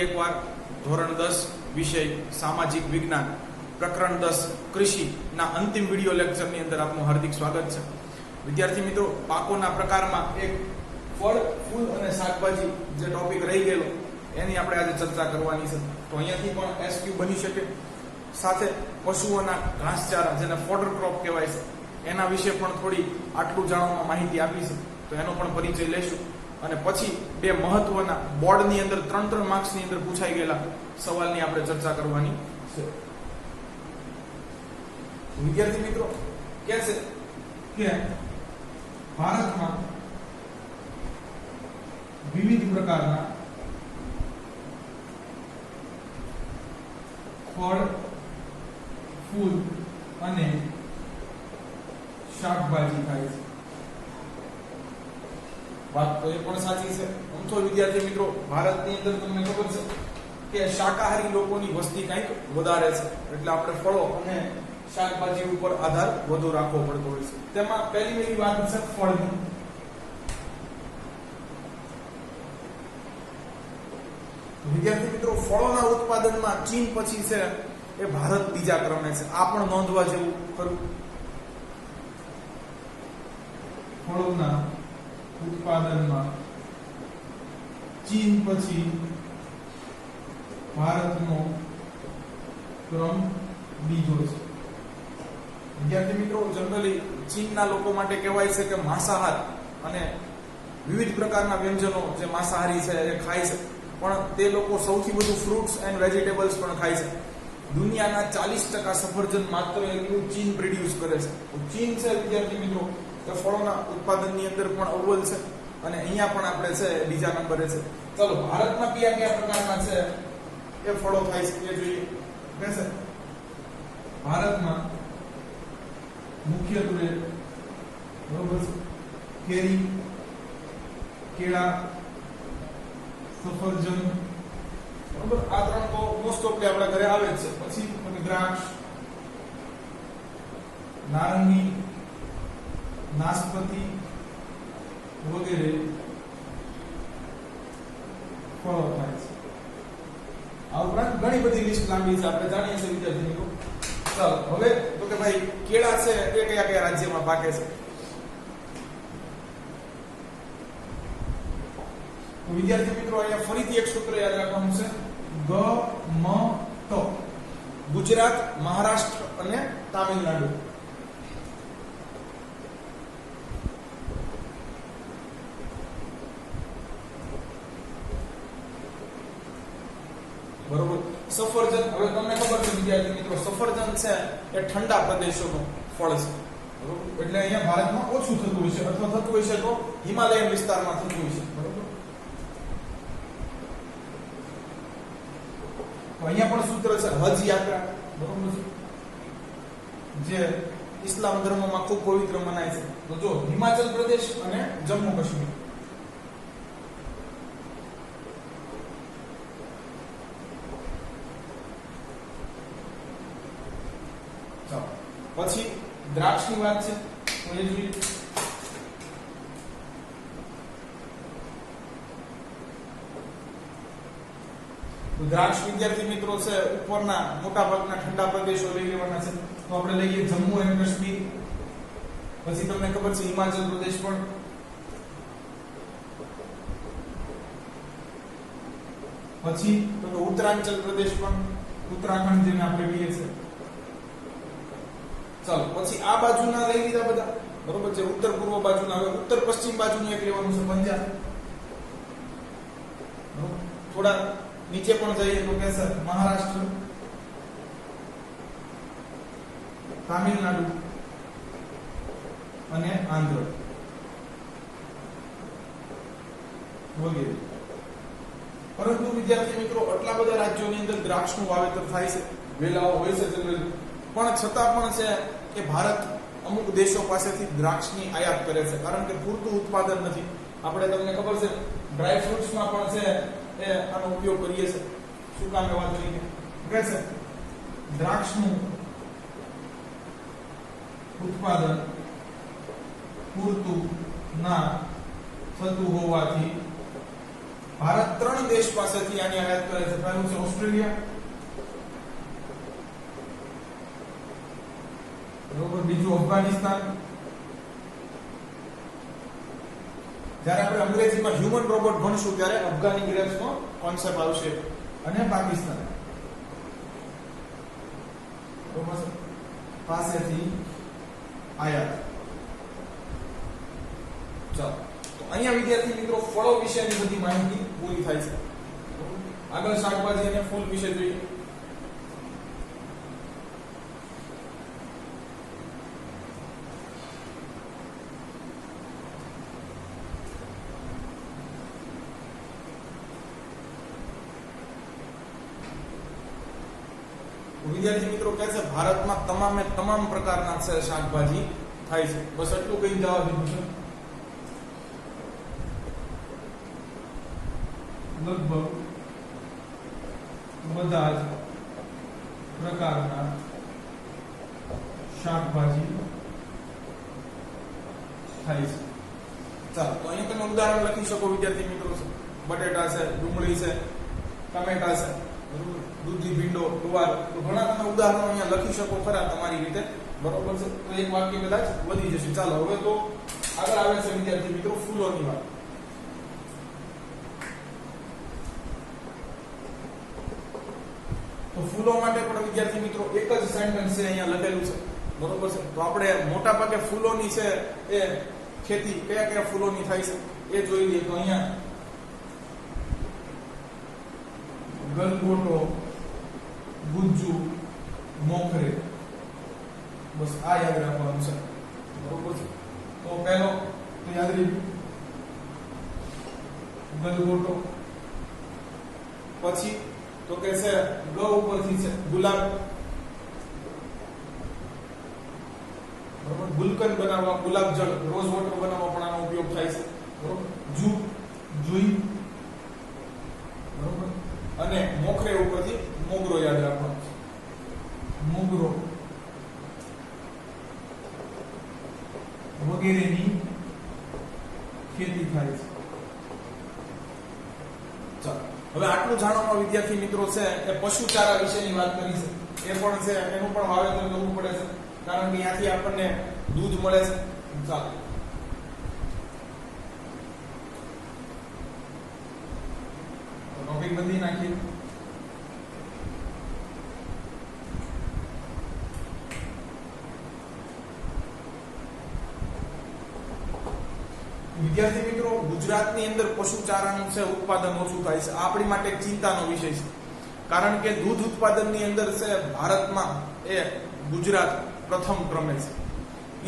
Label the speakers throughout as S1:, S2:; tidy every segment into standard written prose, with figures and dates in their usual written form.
S1: એકવાર ધોરણ 10 વિષય સામાજિક વિજ્ઞાન પ્રકરણ 10 કૃષિના અંતિમ વિડિયો લેક્ચરની અંદર આપનું હાર્દિક સ્વાગત છે. વિદ્યાર્થી મિત્રો, પાકોના પ્રકારમાં એક ફળ, ફૂલ અને શાકભાજી જે ટોપિક રહી ગયેલો એની આપણે આજે ચર્ચા કરવાની છે. તો અહીંયાથી પણ એસક્યુ બની શકે. સાથે પશુઓના ઘાસચારા જેને ફોડર ક્રોપ કહેવાય છે એના વિશે પણ થોડી આટલું જાણવામાં માહિતી આપી છે, તો એનો પણ પરિચય લઈશું. અને પછી બે મહત્વના બોર્ડની અંદર 3 માર્ક્સની અંદર પૂછાઈ ગયેલા સવાલની આપણે ચર્ચા કરવાની છે. વિદ્યાર્થી મિત્રો, કે છે કે ભારતમાં વિવિધ પ્રકારના ફળ, ફૂલ અને શાકભાજી ખાય છે. વાત તો એ પણ સાચી છે. આમ તો વિદ્યાર્થી મિત્રો, ભારતની અંદર તમને ખબર છે કે શાકાહારી લોકોની વસ્તી કંઈક વધારે છે, એટલે આપણે ફળો અને શાકભાજી ઉપર આધાર વધુ રાખવો પડતો હોય છે. તેમાં પહેલી વાત છે ફળની. વિદ્યાર્થી મિત્રો, ફળોના ઉત્પાદનમાં ચીન પછી છે એ ભારત બીજા ક્રમે છે. આ પણ નોંધવા જેવું ખરું. ફળોના ઉત્પાદનમાં ચીન પછી ભારતનો ક્રમ બીજો છે. વિદ્યાર્થી મિત્રો, જનરલી ચીનના લોકો માટે કહેવાય છે કે માંસાહાર અને વિવિધ પ્રકારના વ્યંજનો જે માંસાહારી છે એ ખાય છે, પણ તે લોકો સૌથી વધુ ફ્રૂટ્સ એન્ડ વેજીટેબલ્સ પણ ખાય છે. દુનિયાના 40% સફરજન માત્ર એટલું ચીન પ્રોડ્યુસ કરે છે. ચીન છે વિદ્યાર્થી મિત્રો કે ફળોના ઉત્પાદનની અંદર પણ અવ્વલ છે અને અહીંયા પણ આપણે છે બીજા નંબરે છે. ચલો, ભારતમાં કયા પ્રકારના છે એ ફળો થાય છે એ જોઈએ. છે ભારતમાં મુખ્યત્વે બરોબર કેરી, કેળા, સફરજન, બરોબર. આ 3 તો મોસ્ટ ઓફલી આપણા ઘરે આવે જ છે. પછી દ્રાક્ષ, નારંગી, નાશપતિ વગેરે ફળો થાય છે. આ ઉપરાંત ઘણી બધી લિસ્ટ લાંબી છે, આપણે જાણીએ છીએ વિદ્યાર્થી મિત્રો. ચાલો, હવે તો કે ભાઈ કેળા છે એ કયા રાજ્યમાં પાકે છે? તો વિદ્યાર્થી મિત્રો, અહીંયા ફરીથી એક સૂત્ર યાદ રાખવાનું છે, ગ મ ત. ગુજરાત, મહારાષ્ટ્ર અને તામિલનાડુ. બરોબર. સફરજન, હવે તમને ખબર છે વિદ્યાર્થી મિત્રો, સફરજન છે એ ઠંડા પ્રદેશોનું ફળ છે, બરોબર. એટલે અહીંયા ભારતમાં ઓછું થતું હોય છે, અથવા થતું હોય છે તો હિમાલયન વિસ્તારમાં થતું હોય છે, બરોબર. તો અહીંયા પણ સૂત્ર છે હજ યાત્રા, બરોબર છે, જે ઇસ્લામ ધર્મમાં ખૂબ પવિત્ર મનાય છે. તો જો હિમાચલ પ્રદેશ અને જમ્મુ કાશ્મીર. પછી દ્રાક્ષની વાત છે તો એ જોઈએ. તો દ્રાક્ષ વિદ્યાર્થી મિત્રો છે ઉપરના મોટા ભાગના ઠંડા પ્રદેશો લઈ લેવાના છે. તો આપણે લઈએ જમ્મુ એન્ડ કાશ્મીર. પછી તમને ખબર છે હિમાચલ પ્રદેશ પણ. પછી તો ઉત્તરાંચલ પ્રદેશ પણ, ઉત્તરાખંડ જેને આપણે કહીએ છીએ. ચાલો, પછી આ બાજુના લઈ લીધા બધા, બરોબર છે. ઉત્તર પૂર્વ બાજુના. હવે ઉત્તર પશ્ચિમ બાજુનું એક લેવાનું છે, પંજાબ. થોડા નીચે પણ જઈએ તો કે છે મહારાષ્ટ્ર, તામિલનાડુ અને આંધ્ર વગેરે. પરંતુ વિદ્યાર્થી મિત્રો, આટલા બધા રાજ્યોની અંદર દ્રાક્ષનું વાવેતર થાય છે, વેલાઓ હોય છે જનરલી, પણ છતાં પણ છે કે ભારત અમુક દેશો પાસેથી દ્રાક્ષની આયાત કરે છે, કારણ કે પૂરતું ઉત્પાદન નથી. આપણે તમને ખબર છે ડ્રાય ફ્રૂટ્સમાં પણ છે એ આનો ઉપયોગ કરીએ છીએ, સૂકા મેવા તરીકે. કે છે દ્રાક્ષનું ઉત્પાદન પૂરતું ના થતું હોવાથી ભારત 3 દેશ પાસેથી આની આયાત કરે છે. પહેલું છે ઓસ્ટ્રેલિયા, બરોબર, બીજું અફઘાનિસ્તાન. જ્યારે આપણે અંગ્રેજીમાં હ્યુમન રોબોટ ભણશું ત્યારે અફઘાની ગ્રેપ્સનો કોન્સેપ્ટ આવશે, અને પાકિસ્તાન બરોબર પાસેથી આયાત. ચાલો, તો અહીંયા વિદ્યાર્થી મિત્રો ફળો વિશેની બધી માહિતી પૂરી થાય છે. આગળ શાકભાજી અને ફૂલ વિશે જોઈએ. વિદ્યાર્થી મિત્રો કહે છે ભારતમાં તમામે તમામ પ્રકારના છે શાકભાજી થાય છે. બસ એટલું કઈ જવાબ દીધું છે. લગભગ બધા જ પ્રકારના શાકભાજી થાય છે. ચાલો, તો અહીંયા તમે ઉદાહરણ લખી શકો વિદ્યાર્થી મિત્રો. બટેટા છે, ડુંગળી છે, ટમેટા છે, બરોબર, દૂધી, ભીંડો, ગુવાર, તો ઘણા તમે ઉદાહરણો અહીંયા લખી શકો ખરા તમારી રીતે, બરોબર છે. તો એક વાક્ય કદાચ વધી જશે. ચાલો, હવે તો આગળ આવે છે વિદ્યાર્થી મિત્રો ફૂલોની વાત. તો ફૂલો માટે પણ વિદ્યાર્થી મિત્રો એક જ સેન્ટેન્સ છે અહીંયા લખેલું છે, બરોબર છે. તો આપણે મોટા ભાગે ફૂલોની છે એ ખેતી કયા કયા ફૂલોની થાય છે એ જોઈ લઈએ. તો અહીંયા ગલગોટો, ગુજ્જુ, મોખરે, બસ આ યાદ રાખવાનું છે, બરોબર છે. તો પહેલો તો યાદ રહી ગલગોટો. પછી તો કે છે ગ ઉપરથી છે ગુલાબ, બરોબર. ગુલકંદ બનાવવા, ગુલાબ જળ, રોઝ વોટર બનાવવા પણ આનો ઉપયોગ થાય છે, બરોબર. જુ, જુઈ, બરોબર. અને મોખરે ઉપરથી મોગરો યાદ રાખવાનો છે. મોગરો વગેરેની ખેતી થાય છે. ચાલો, હવે આટલું જાણવામાં વિદ્યાર્થી મિત્રો છે એ પશુચારા વિશેની વાત કરી છે. એ પણ છે, એનું પણ વાવેતર કરવું પડે છે, કારણ કે ત્યાંથી આપણને દૂધ મળે છે. ચાલો, ટોપિક બદલી નાખીએ. વિદ્યાર્થી મિત્રો ગુજરાતની અંદર પશુચારાનું છે ઉત્પાદન ઓછું થાય છે. આપણી માટે એક ચિંતાનો વિષય છે, કારણ કે દૂધ ઉત્પાદનની અંદર છે ભારતમાં એ ગુજરાત પ્રથમ ક્રમે છે.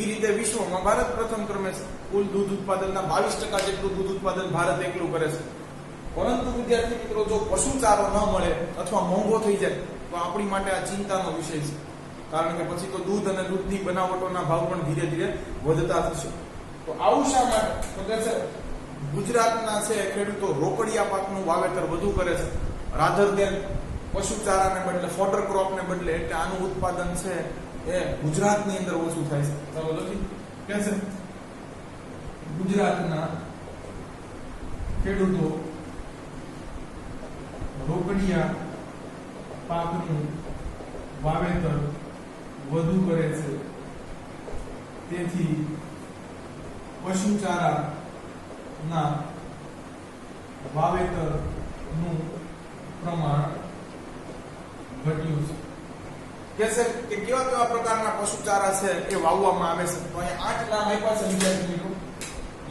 S1: એ રીતે વિશ્વમાં ભારત પ્રથમ ક્રમે છે. કુલ દૂધ ઉત્પાદનના 22% જેટલું દૂધ ઉત્પાદન ભારત એકલું કરે છે. પરંતુ વિદ્યાર્થી મિત્રો જો પશુચારો ન મળે અથવા મોંઘો થઈ જાય તો આપણી માટે આ ચિંતાનો વિષય છે, કારણ કે પછી તો દૂધ અને દૂધની બનાવટોના ભાવ પણ ધીરે ધીરે વધતા થશે. તો આવું શા માટે? તો કે છે ગુજરાતના છે ખેડૂતો રોકડિયા પાકનું વાવેતર વધુ કરે છે, રાધર દેન પશુચારાને બદલે, ફોડર ક્રોપને બદલે, એટલે આનું ઉત્પાદન છે એ ગુજરાતની અંદર ઓછું થાય છે. ચાલો લખી કે છે ગુજરાતના ખેડૂતો રોકડિયા પાકનું વાવેતર વધુ કરે છે, તેથી પશુચારાના વાવેતરનું પ્રમાણ ઘટ્યું છે. કહેશે કે કેવા કેવા પ્રકારના પશુચારા છે એ વાવવામાં આવે છે. તો અહીંયા 8 નામ આપ્યા છે વિદ્યાર્થી મિત્રો,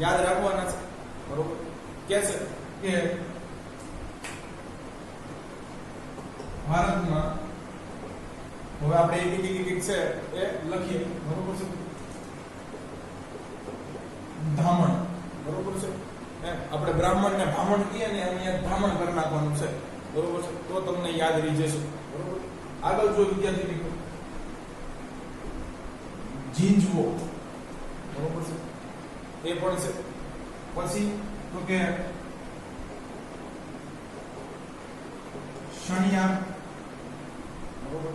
S1: યાદ રાખવાના છે, બરોબર. કહેશે કે ભારતમાં, હવે આપણે એક છે એ લખીએ, બરોબર છે. ધામણ, બરોબર છે. આપણે બ્રાહ્મણ ને બ્રાહ્મણ કહીએ ને, અહીંયા ધામણ કરી નાખવાનું છે, બરોબર છે. તો તમને યાદ રહી જશે, બરોબર. આગળ જો વિદ્યાર્થી મિત્રો ઝીંઝવો, બરોબર છે, એ પણ છે. પછી તો કે શણિયા, બરોબર.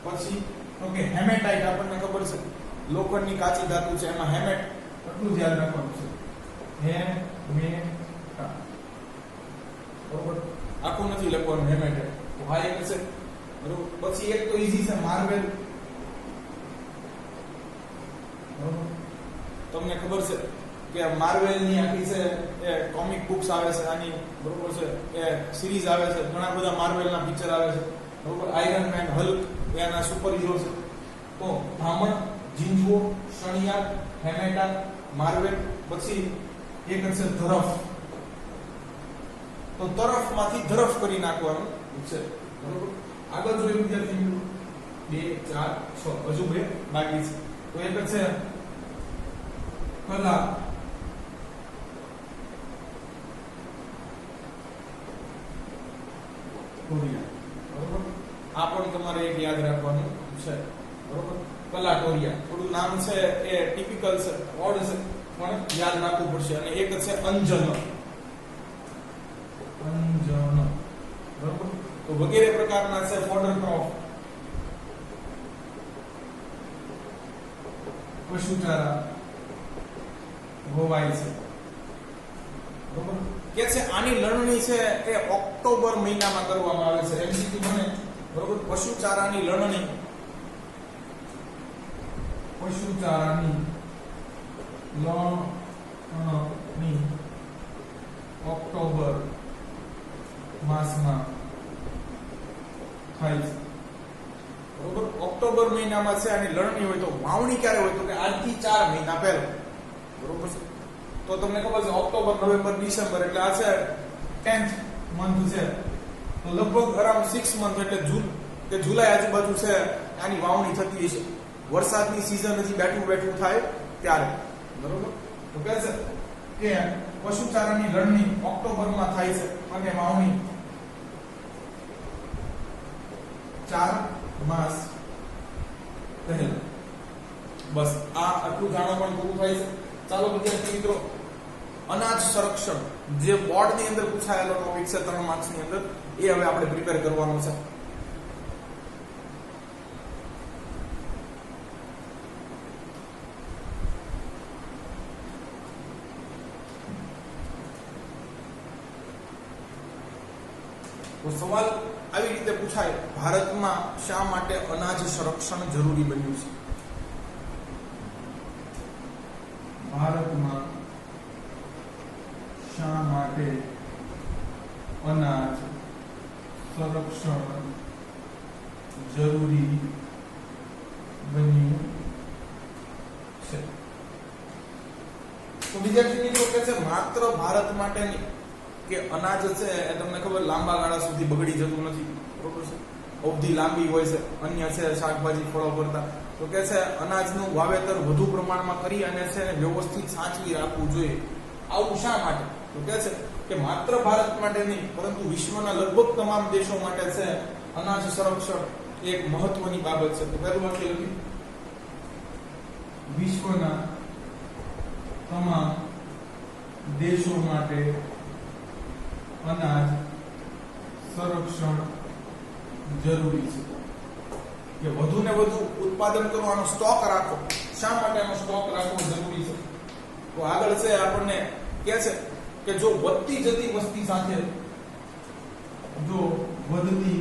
S1: પછી તો કે હેમેટાઇટ, આપણને ખબર છે લોખંડની કાચી ધાતુ છે, એમાં હેમેટ, એટલું જ યાદ રાખવાનું છે. હેમેટા. આખું નથી લખવાનું હેમેટેડ, તો આ એક છે બરોબર. પછી એક તો ઈઝી છે માર્વેલ, બરોબર. તમને ખબર છે કે માર્વેલ ની આખી છે એ કોમિક બુક્સ આવે છે આની, બરોબર છે, એ સિરીઝ આવે છે, ઘણા બધા માર્વેલ ના પિક્ચર આવે છે, બરોબર. આયરન મેન, હલ્ક એના સુપર હીરો છે. તો બ્રાહ્મણ, જીંજવો, શણિયાર, હેમેટા, માર્વેલ. પછી એક છે ધરફ, તો તરફમાંથી ધરફ કરી નાખવાનું છે, બરોબર. આગળ જોયું વિદ્યાર્થી મિત્રો 2 4 6 હજુ 2 બાકી છે. તો એક છે કલા, ટોરિયા, બરોબર. આ પણ તમારે એક યાદ રાખવાનું છે, બરોબર. કલાટોરિયા, થોડું નામ છે એ ટિપિકલ છે, ઓડ છે, પણ યાદ રાખવું પડશે. અને એક છે અંજન, બરોબર. તો વગેરે પ્રકારના છે ફોડરક્રોફ, પશુચારા, ગોવાઈ છે, બરોબર. કે છે આની લણણી છે એ ઓક્ટોબર મહિનામાં કરવામાં આવે છે. એમસીક્યુ બને, બરોબર. પશુચારાની લણણી, પશુચારાની લણણી ઓક્ટોબર માસમાં થાય છે, બરોબર. ઓક્ટોબર મહિનામાં છે આની લણણી હોય. તો વાવણી ક્યારે હોય? તો કે આજથી 4 મહિના પહેલા, બરોબર છે. તો તમને ખબર છે ઓક્ટોબર, નવેમ્બર, ડિસેમ્બર એટલે આ છે 10th મંથ છે. તો લગભગ અરાઉન્ડ 6 મંથ એટલે જૂન કે જુલાઈ આજુબાજુ છે આની વાવણી થતી હશે. વરસાદની સીઝન હજી બેઠું થાય ત્યારે, બરોબર. તો કહે છે કે પશુચારાની લણણી ઓક્ટોબરમાં થાય છે અને વાવણી 4 માસ પહેલા. બસ આ આટલું જાણવા પણ પૂરું થાય છે. ચાલો વિદ્યાર્થી મિત્રો, અનાજ સંરક્ષણ જે બોર્ડ ની અંદર પૂછાયેલો ટોપિક છે 3 માર્ક્સ ની અંદર, એ હવે આપણે પ્રિપેર કરવાનું છે. તો સવાલ આવી રીતે પૂછાય, ભારતમાં શા માટે અનાજ સંરક્ષણ જરૂરી બન્યું છે? ભારતમાં શા માટે અનાજ સંરક્ષણ જરૂરી બન્યું છે? તો વિદ્યાર્થી મિત્રો કહે છે માત્ર ભારત માટે નહીં, કે અનાજ છે એ તમને ખબર લાંબા ગાળા સુધી બગડી જતું નથી, બરોબર છે. અવધિ લાંબી હોય છે, અન્ય છે શાકભાજી, ફળો કરતા. તો કે છે અનાજનું વાવેતર વધુ પ્રમાણમાં કરી અને છે વ્યવસ્થિત સાચવી રાખવું જોઈએ. આવું શા માટે? તો કે છે કે માત્ર ભારત માટે નહીં, પરંતુ વિશ્વના લગભગ તમામ દેશો માટે છે અનાજ સંરક્ષણ એક મહત્વની બાબત છે. તો પહેલું વાક્ય લખ્યું, વિશ્વના તમામ દેશો માટે અનાજ સંરક્ષણ જરૂરી છે. કે વધુ ને વધુ ઉત્પાદન કરવાનો સ્ટોક રાખો. શા માટે એનો સ્ટોક રાખવો જરૂરી છે? તો આગળ છે આપણને કહે છે કે જો વધતી જતી વસ્તી સાથે, જો વધતી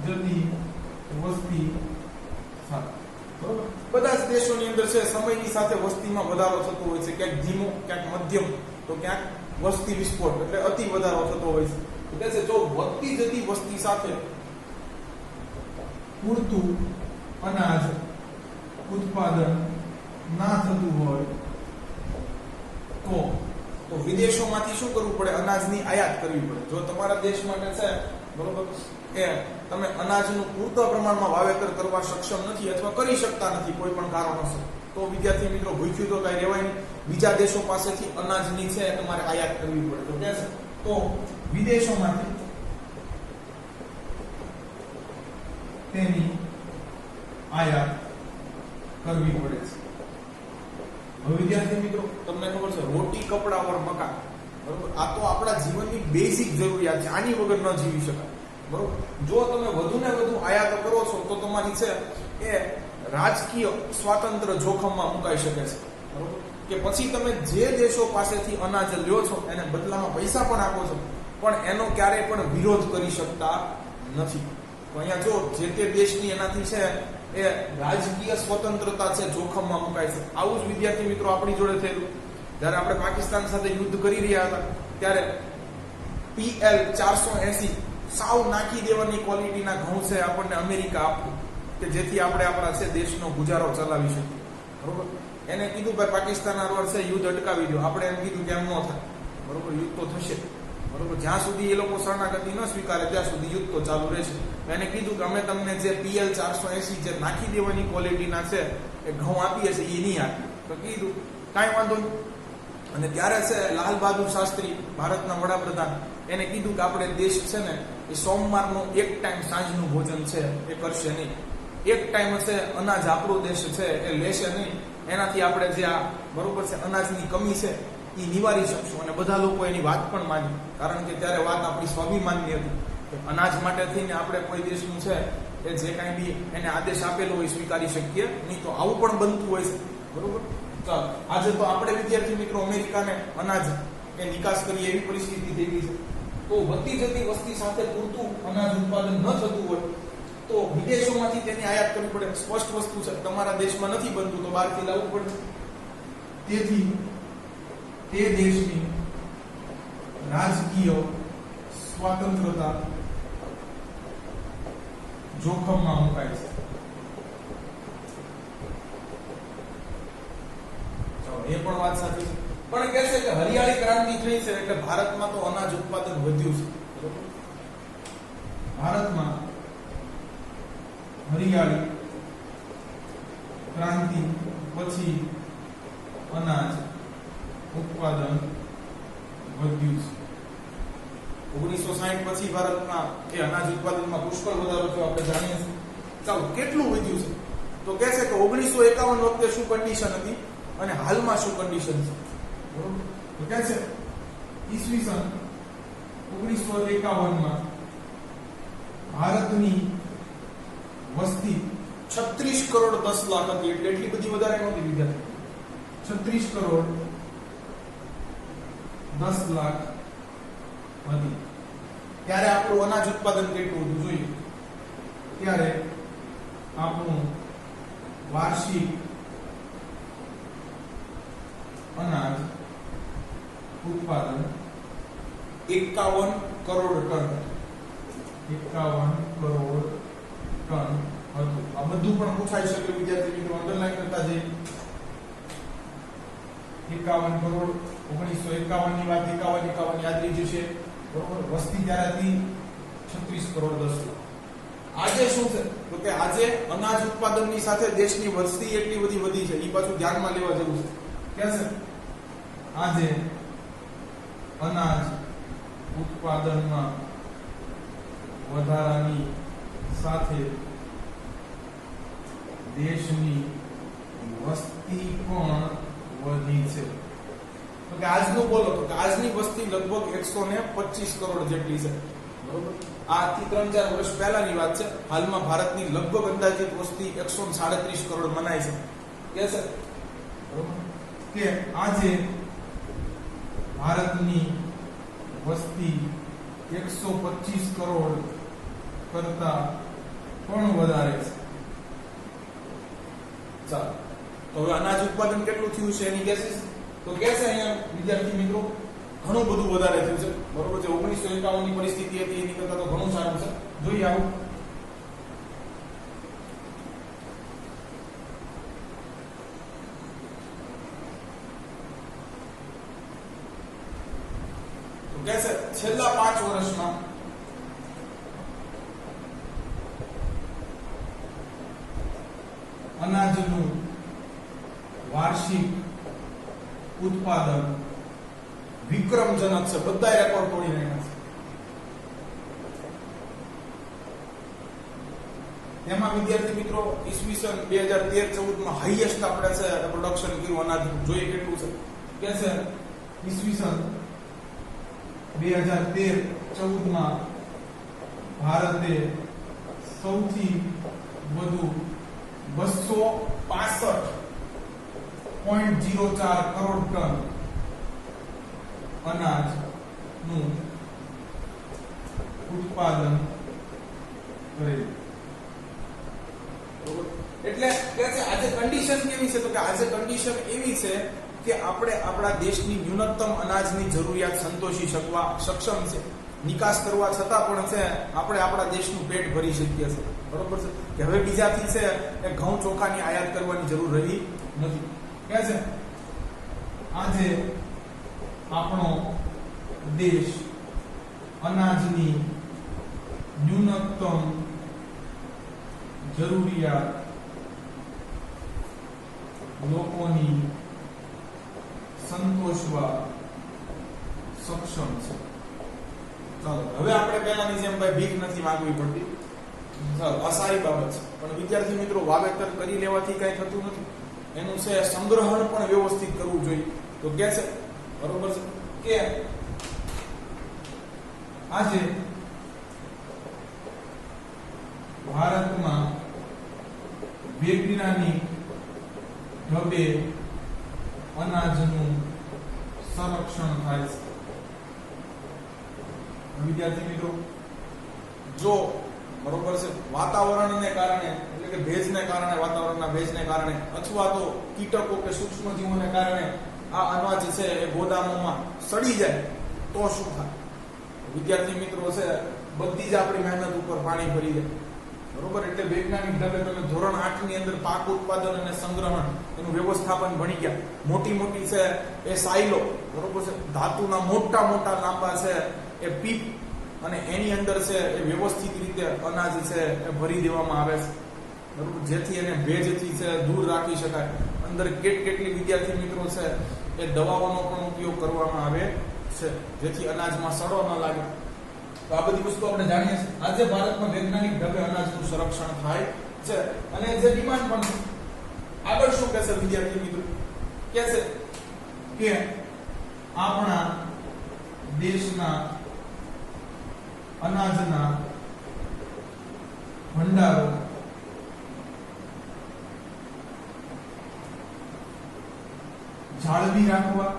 S1: જતી વસ્તી સાથે, બરોબર, બધા જ દેશોની અંદર છે સમયની સાથે વસ્તીમાં વધારો થતો હોય છે, ક્યાંક ધીમો, ક્યાંક મધ્યમ, તો ક્યાંક વસ્તી વિસ્ફોટ એટલે અતિ વધારો થતો હોય છે. તો કહે છે જો વધતી જતી વસ્તી સાથે પૂરતું અનાજ ઉત્પાદન ના થતું હોય તો વિદેશોમાંથી શું કરવું પડે? અનાજની આયાત કરવી પડે. જો તમારા દેશ માટે છે, બરોબર, એ તમે અનાજનું પૂરતા પ્રમાણમાં વાવેતર કરવા સક્ષમ નથી અથવા કરી શકતા નથી કોઈ પણ કારણોસર, તો વિદ્યાર્થી મિત્રો ભૂખ્યું તો કઈ રહેવાય નહીં. બીજા દેશો પાસેથી અનાજની છે તમારે આયાત કરવી પડે. તો કે છે તો વિદેશોમાંથી તેની આયાત કરવી પડે છે. હવે વિદ્યાર્થી મિત્રો તમને ખબર છે રોટી, કપડા ઓર મકાન, બરોબર, આ તો આપણા જીવનની બેઝિક જરૂરિયાત છે, આની વગર ન જીવી શકાય, બરોબર. જો તમે વધુ ને વધુ આયાતો કરો છો તો તમારી છે એ રાજકીય સ્વાતંત્ર્ય જોખમમાં મુકાઈ શકે છે, બરોબર. કે પછી તમે જે દેશો પાસેથી અનાજ લ્યો છો એને બદલામાં પૈસા પણ આપો છો, પણ એનો ક્યારેય પણ વિરોધ કરી શકતા નથી. તો અહીંયા જો જે તે દેશની એનાથી છે એ રાજકીય સ્વતંત્રતા છે જોખમમાં મુકાય છે. આવું જ વિદ્યાર્થી મિત્રો આપણી જોડે થયેલું. જ્યારે આપણે પાકિસ્તાન સાથે યુદ્ધ કરી રહ્યા હતા ત્યારે PL 480 સાવ નાખી દેવાની ક્વોલિટીના ઘઉં છે આપણને અમેરિકા આપ્યું કે જેથી આપણે આપણા છે દેશનો ગુજારો ચલાવી શકીએ. બરોબર, એને કીધું ભાઈ પાકિસ્તાન હારે છે યુદ્ધ અટકાવી દો. આપણે એમ કીધું કે એમ ન થાય. બરોબર, યુદ્ધ તો થશે. બરોબર, જ્યાં સુધી એ લોકો શરણાગતિ ન સ્વીકારે ત્યાં સુધી યુદ્ધ તો ચાલુ રહેશે. એને કીધું કે અમે તમને જે PL 480 જે નાખી દેવાની ક્વોલિટીના છે એ ઘઉં આપીએ છીએ એ નહીં આપીએ. તો કીધું કાંઈ વાંધો નહીં. અને ત્યારે છે લાલ બહાદુર શાસ્ત્રી ભારતના વડાપ્રધાન એને કીધું કે આપણે દેશ છે ને એ સોમવારનું એક ટાઈમ સાંજનું ભોજન છે એ કરશે નહીં. એક ટાઈમ છે અનાજ આપણો દેશ છે એ લેશે નહીં. એનાથી આપણે જે આ બરોબર છે અનાજની કમી છે એ નિવારી શકશું. અને બધા લોકો એની વાત પણ માની, કારણ કે ત્યારે વાત આપણી સ્વાભિમાનની હતી કે અનાજ માટે થઈને આપણે કોઈ દેશનું છે એ જે કાંઈ બી એને આદેશ આપેલો હોય સ્વીકારી શકીએ નહીં. તો આવું પણ બનતું હોય છે. બરોબર, ચાલો આજે તો આપણે વિદ્યાર્થી મિત્રો અમેરિકાને અનાજ એ નિકાસ કરીએ એવી પરિસ્થિતિ થઈ ગઈ છે. તો વધતી જતી વસ્તી સાથે પૂરતું અનાજ ઉત્પાદન ન થતું હોય તો વિદેશોમાંથી તેની આયાત કરવી પડે. સ્પષ્ટ વસ્તુ છે, તમારા દેશમાં નથી બનતું તો બહારથી લાવવું પડે. તેથી તે દેશની રાજકીય સ્વતંત્રતા જોખમમાં મુકાય છે. એ પણ વાત સાચી છે. પણ કહે છે કે હરિયાળી ક્રાંતિ થઈ છે એટલે ભારતમાં તો અનાજ ઉત્પાદન વધ્યું છે. ભારતમાં હરિયાળી ક્રાંતિ પછી અનાજ ઉત્પાદન વધ્યું છે. 1960 પછી ભારતમાં એ અનાજ ઉત્પાદનમાં પુષ્કળ વધારો થયો આપણે જાણીએ છીએ. ચાલો કેટલું વધ્યું છે તો કહે છે કે 1951 વખતે શું કન્ડિશન હતી અને હાલમાં શું કન્ડિશન છે. બરોબર, તો કહે છે ઈસવીસન 1951 માં ભારતની વસ્તી 36 કરોડ 10 લાખ હતી. એટલે એટલી બધી વધારે નહોતી વિદ્યાર્થી. 36 કરોડ 10 લાખ હતી. ત્યારે આપણું અનાજ ઉત્પાદન કેટલું હતું જોઈએ. ત્યારે આપણું વાર્ષિક અનાજ ઉત્પાદન 51 કરોડ ટન 51 કરોડ ટન હતું. આ બધું પણ પૂછાઈ શકે વિદ્યાર્થી મિત્રો, અંડરલાઈન કરતા જઈએ. 51 કરોડ 1951 ની વાત 51 યાદ રહી જશે. બરોબર, વસ્તી ત્યારે હતી 36 કરોડ 10 લાખ. આજે શું છે તો કે આજે અનાજ ઉત્પાદનની સાથે દેશની વસ્તી એટલી બધી વધી છે, એ પાછું ધ્યાનમાં લેવા જેવું છે. કે છે આજે અનાજ ઉત્પાદનમાં વધારાની સાથે દેશની વસ્તી પણ વધી છે. તો કે આજનું બોલો તો કે આજની વસ્તી લગભગ 125 કરોડ જેટલી છે. બરોબર, આજથી 3-4 વર્ષ પહેલાની વાત છે. હાલમાં ભારતની લગભગ અંદાજિત વસ્તી 137 કરોડ મનાય છે. કે છે બરોબર કે આજે ભારતની વસ્તી 125 કરોડ કરતા પણ વધારે છે. ચાલો, તો હવે અનાજ ઉત્પાદન કેટલું થયું છે એની કેસીસ તો કે છે અહીંયા વિદ્યાર્થી મિત્રો ઘણું બધું વધારે થયું છે. બરોબર છે, 1951 ની પરિસ્થિતિ હતી એની કરતા તો ઘણું સારું છે. જોઈએ આવું તો કે છે છેલ્લા 5 વર્ષમાં અનાજનું વાર્ષિક ઉત્પાદન વિક્રમજનક છે. બધા રેકોર્ડ તોડી રહ્યા છે. એમાં વિદ્યાર્થી મિત્રો ઈસવીસન 2013-14 માં હાઈએસ્ટ આપણે છે પ્રોડક્શન કર્યું અનાજનું. જોઈએ કેટલું છે. કે છે ઈસવીસન 2013-14 માં ભારતે સૌથી વધુ 265.04 કરોડ ટન અનાજનું ઉત્પાદન કરેલું. બરોબર. એટલે કે આજે કન્ડિશન કેવી છે? તો કે આજે કન્ડિશન એવી છે કે આપણે આપણા દેશની ન્યૂનતમ અનાજની જરૂરિયાત સંતોષી સક્ષમ છે. નિકાસ કરવા છતાં પણ છે આપણે આપણા દેશનું પેટ ભરી શકીએ છીએ. બરોબર છે કે હવે બીજાથી છે એ ઘઉં ચોખાની આયાત કરવાની જરૂર રહી નથી. કે છે આજે આપણો દેશ અનાજની ન્યૂનતમ જરૂરિયાત લોકોની સંતોષવા સક્ષમ છે. ચાલો હવે આપણે પહેલાની જેમ ભાઈ ભીખ નથી માંગવી પડતી. ચાલો આ સારી બાબત છે. પણ વિદ્યાર્થી મિત્રો, વાવેતર કરી લેવાથી કઈ થતું નથી. એનું છે સંગ્રહણ પણ વ્યવસ્થિત કરવું જોઈએ. તો કે છે બરોબર છે કે આજે ભારતમાં વૈજ્ઞાનિક ઢબે અનાજનું સંરક્ષણ થાય છે. વિદ્યાર્થી મિત્રો, જો બરોબર છે વાતાવરણને કારણે એટલે કે ભેજને કારણે, વાતાવરણના ભેજને કારણે અથવા તો કીટકો કે સૂક્ષ્મજીવોને કારણે આ અનાજ છે એ ગોદામોમાં સડી જાય તો શું થાય? વિદ્યાર્થી મિત્રો છે બધી જ આપણી મહેનત ઉપર પાણી ફરી જાય. બરોબર. એટલે વૈજ્ઞાનિક ઢબે તમે ધોરણ 8 ની અંદર પાક ઉત્પાદન અને સંગ્રહણ એનું વ્યવસ્થાપન ભણી ગયા. મોટી મોટી છે એ સાયલો, બરોબર છે, ધાતુના મોટા મોટા લાંબા છે એ પીપ, અને એની અંદર છે એ વ્યવસ્થિત રીતે અનાજ છે એ ભરી દેવામાં આવે છે. બરોબર. જેથી એને ભેજથી છે દૂર રાખી શકાય. અંદર કેટલી વિદ્યાર્થી મિત્રો છે એ દવાઓનો પણ ઉપયોગ કરવામાં આવે છે જેથી અનાજમાં સડો ન લાગે. તો આ બધી વસ્તુ આપણે જાણીએ છીએ. આજે ભારતમાં વૈજ્ઞાનિક ઢબે અનાજનું સંરક્ષણ થાય છે અને જે ડિમાન્ડ પણ છે. આગળ શું કહેશે વિદ્યાર્થી મિત્રો? કહેશે કે આપણા દેશના અનાજના ભંડારો જાળવી રાખવા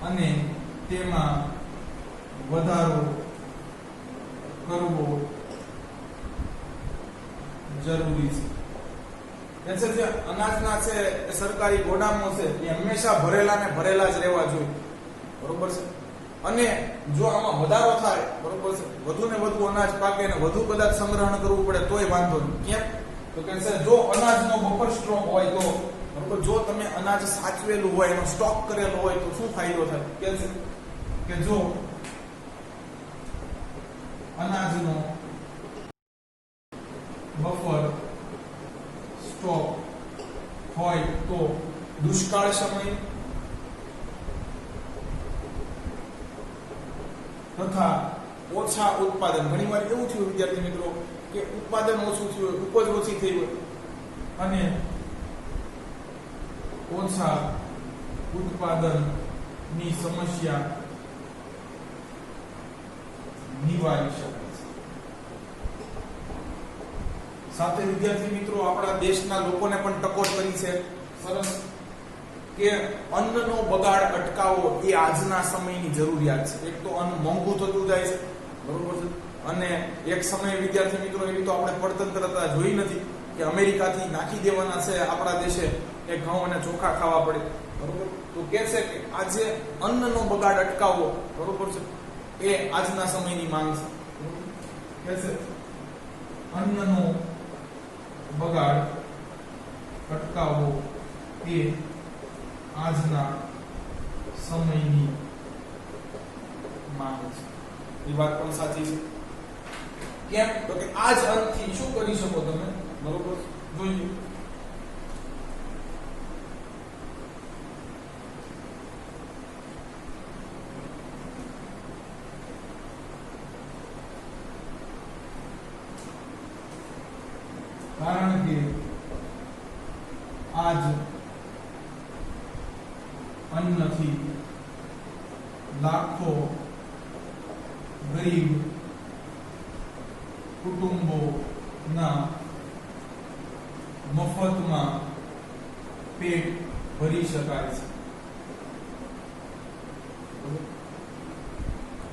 S1: અને તેમાં વધારો કરવો જરૂરી છે. કે જે અનાજના છે એ સરકારી ગોડામો છે એ હંમેશા ભરેલા ને ભરેલા જ રહેવા જોઈએ. બરોબર છે. અને જો આમાં વધારો થાય, બરોબર છે, વધુ ને વધુ અનાજ પાકે ને વધુ કદાચ સંગ્રહણ કરવું પડે તોય વાંધો નહીં. કેમ? તો કે જો અનાજનો બફર સ્ટોક હોય તો, બરોબર, જો તમે અનાજ સાચવેલું હોય, એનો સ્ટોક કરેલો હોય તો શું ફાયદો થાય? કે જો અનાજનો બફર સ્ટોક હોય તો દુષ્કાળ સમય તથા ઓછા ઉત્પાદન, ઘણીવાર એવું થયું વિદ્યાર્થી મિત્રો કે ઉત્પાદન ઓછું થયું હોય, ઉપજ ઓછી થઈ હોય અને ઓછા ઉત્પાદનની સમસ્યા નિવારી શકાય છે. સાથે વિદ્યાર્થી મિત્રો આપણા દેશના લોકોને પણ ટકોર કરી છે સરસ કે અન્નનો બગાડ અટકાવવો એ આજના સમયની જરૂરિયાત છે. એક તો અન્ન મોંઘું થતું જાય છે, બરોબર છે, અને એક સમયે વિદ્યાર્થી મિત્રો એવી તો આપણે પડતંત્રતા જોઈ નથી કે અમેરિકાથી નાખી દેવાના છે આપણા દેશે એ ઘઉં અને ચોખા ખાવા પડે. બરોબર. તો કે છે કે આજે અન્નનો બગાડ અટકાવવો, બરોબર છે, એ આજના સમયની માંગ છે. કે છે અન્નનો બગાડ અટકાવવો એ આજના સમયની માંગ છે. એ વાત પણ સાચી છે. કેમ? તો કે આ જ અર્થથી શું કરી શકો તમે? બરોબર. જોઈએ કારણ કે આજ અન્નથી લાખો ગરીબ કુટુંબોના મફતમાં પેટ ભરી શકાય છે.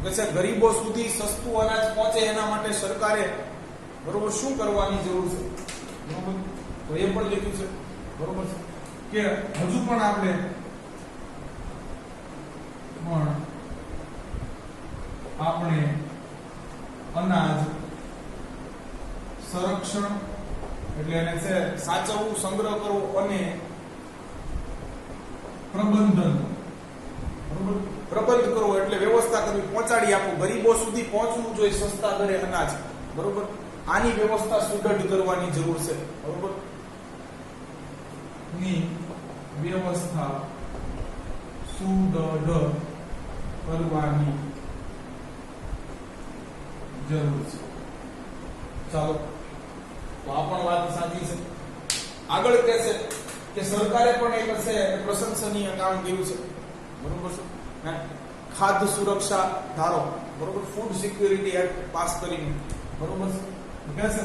S1: કે છે ગરીબો સુધી સસ્તું અનાજ પહોંચે એના માટે સરકારે બરોબર શું કરવાની જરૂર છે, બરોબર તો એ પણ લખ્યું છે, બરોબર છે કે હજુ પણ આપણે અનાજ સંરક્ષણ એટલે એને છે સાચવવું, સંગ્રહ કરવો અને પ્રબંધન, બરોબર પ્રબંધ કરવો એટલે વ્યવસ્થા કરવી, પહોંચાડી આપવું, ગરીબો સુધી પહોંચવું જોઈએ સસ્તા દરે અનાજ, બરોબર આની વ્યવસ્થા સુદૃઢ કરવાની જરૂર છે, બરોબર ની વ્યવસ્થા સુદૃઢ કરવાની જરૂર છે. ચાલો તો આ પણ વાત સાચી છે. આગળ કહે છે કે સરકારે પણ એક છે પ્રશંસનીય કામ કર્યું છે, બરોબર છે ખાદ્ય સુરક્ષા ધારો, બરોબર ફૂડ સિક્યોરિટી એક્ટ પાસ કરીને, બરોબર છે કહે છે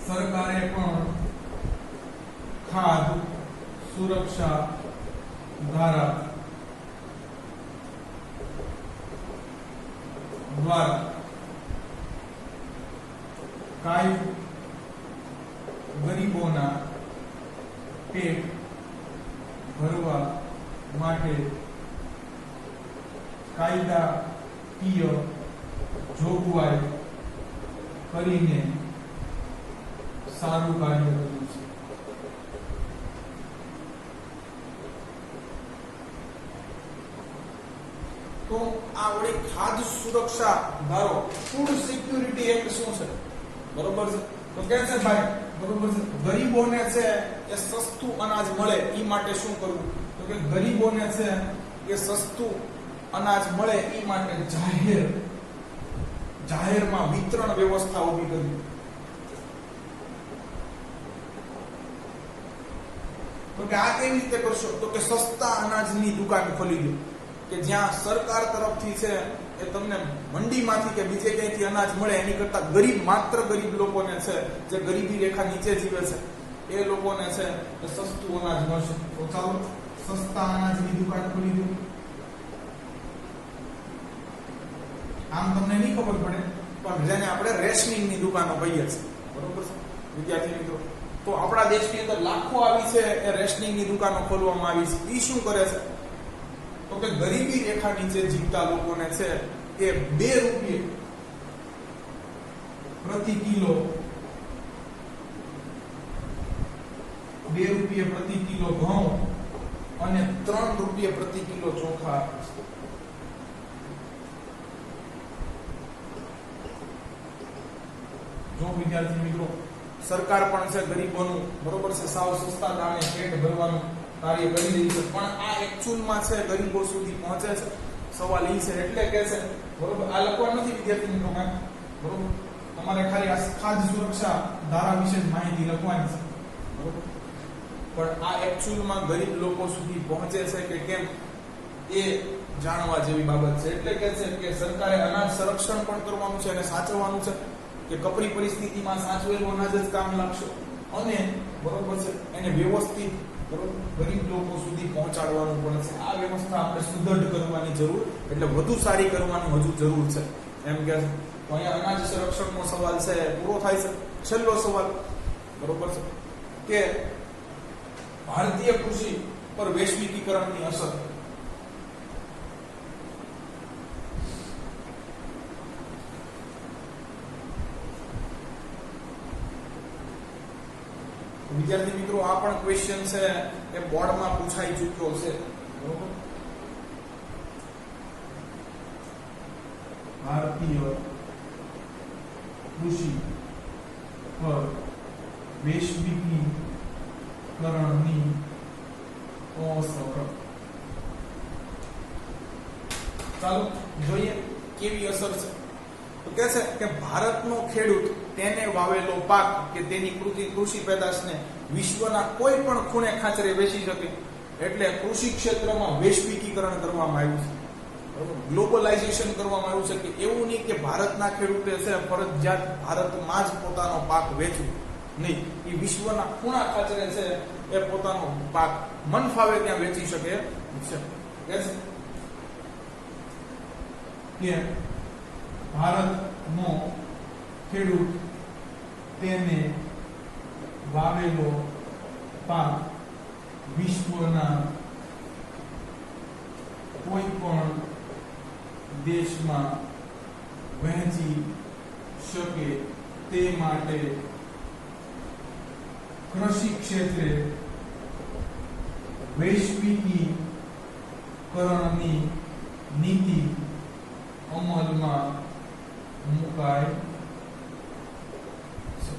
S1: સરકારે પણ ખાદ્ય સુરક્ષા ધારા દ્વારા કાયમ ગરીબોના પેટ ભરવા માટે કાયદાકીય જોગવાઈ કરીને સારું કાર્ય કર્યું છે. તો આ વળી ખાદ્ય સુરક્ષા ધારો ફૂડ સિક્યુરિટી એક્ટ શું છે, બરોબર છે તો કે છે ભાઈ, બરોબર છે ગરીબોને છે એ સસ્તું અનાજ મળે એ માટે શું કરવું, તો કે ગરીબોને છે એ સસ્તું અનાજ મળે એ માટે જાહેરમાં વિતરણ વ્યવસ્થા ઊભી કરવી. તો કે આ કેવી રીતે કરશો, તો કે સસ્તા અનાજની દુકાન ખોલી દો કે જ્યાં સરકાર તરફથી છે એ તમને મંડીમાંથી કે બીજે ક્યાંયથી અનાજ મળે એની કરતા માત્ર ગરીબ લોકોને છે જે ગરીબી રેખા નીચે જીવે છે એ લોકોને છે એ સસ્તું અનાજ મળશે. તો ચાલો સસ્તા અનાજની દુકાન ખોલી દો. આમ તમને નહીં ખબર પડે પણ જેને આપણે રેશનિંગની દુકાનો કહીએ છીએ, બરોબર છે વિદ્યાર્થી મિત્રો, તો આપણા દેશની અંદર લાખો આવી છે એ રેશનિંગની દુકાનો ખોલવામાં આવી છે. એ શું કરે છે, તો કે ગરીબી રેખા નીચે જીવતા લોકોને છે એ 2 રૂપિયે પ્રતિ કિલો 2 રૂપિયે પ્રતિ કિલો ઘઉં અને 3 રૂપિયે પ્રતિ કિલો ચોખા જો વિદ્યાર્થી મિત્રો સરકાર પણ છે ગરીબોનું, બરોબર છે સાવ સસ્તા દામે પેટ ભરવાનું કાર્ય કરી રહી છે, પણ આ એકચ્યુઅલમાં છે ગરીબો સુધી પહોંચે છે. સવાલ એ છે એટલે કે છે, બરોબર આ લખવાનું નથી વિદ્યાર્થી મિત્રો કાંઈ, બરોબર તમારે ખાલી આ ખાદ્ય સુરક્ષા ધારા વિશે જ માહિતી લખવાની છે, બરોબર પણ આ એકચ્યુઅલમાં ગરીબ લોકો સુધી પહોંચે છે કે કેમ એ જાણવા જેવી બાબત છે. એટલે કે છે કે સરકારે અનાજ સંરક્ષણ પણ કરવાનું છે અને સાચવવાનું છે કે કપરી પરિસ્થિતિમાં સાચવેલું અનાજ જ કામ લાગશે અને બરોબર છે એને વ્યવસ્થિત ગરીબ લોકો સુધી પહોંચાડવાનું પણ છે. આ વ્યવસ્થા આપણે સુદૃઢ કરવાની જરૂર એટલે વધુ સારી કરવાની હજુ જરૂર છે એમ કે તો અહીંયા અનાજ સંરક્ષણનો સવાલ છે પૂરો થાય છે. છેલ્લો સવાલ, બરોબર છે કે ભારતીય કૃષિ પર વૈશ્વિકીકરણની અસર. વિદ્યાર્થી મિત્રો આ પણ ક્વેશ્ચન છે એ બોર્ડમાં પૂછાઈ ચૂક્યો છે, બરોબર ભારતીય કૃષિ પર વૈશ્વિકીકરણની અસર. ચાલો જોઈએ કેવી અસર છે. તો કહે છે કે ભારતનો ખેડૂત તેને વાવેલો પાક કે તેની કૃષિ પેદાશને વિશ્વના કોઈ પણ ખૂણે ખાંચરે વેચી શકે એટલે કૃષિ ક્ષેત્રમાં વૈશ્વિકીકરણ કરવામાં આવ્યું છે, ગ્લોબલાઇઝેશન કરવામાં આવ્યું છે કે એવું નહીં કે ભારતના ખેડૂતે છે ફરજિયાત ભારતમાં જ પોતાનો પાક વેચવું નહીં, એ વિશ્વના ખૂણા ખાંચરે છે એ પોતાનો પાક મન ફાવે ત્યાં વેચી શકે છે. કે ભારતનો ખેડૂત તેને વાવેલો પાક વિશ્વના કોઈ પણ દેશમાં વહેંચી શકે તે માટે કૃષિ ક્ષેત્રે વૈશ્વિકીકરણની નીતિ અમલમાં મુકાય છે.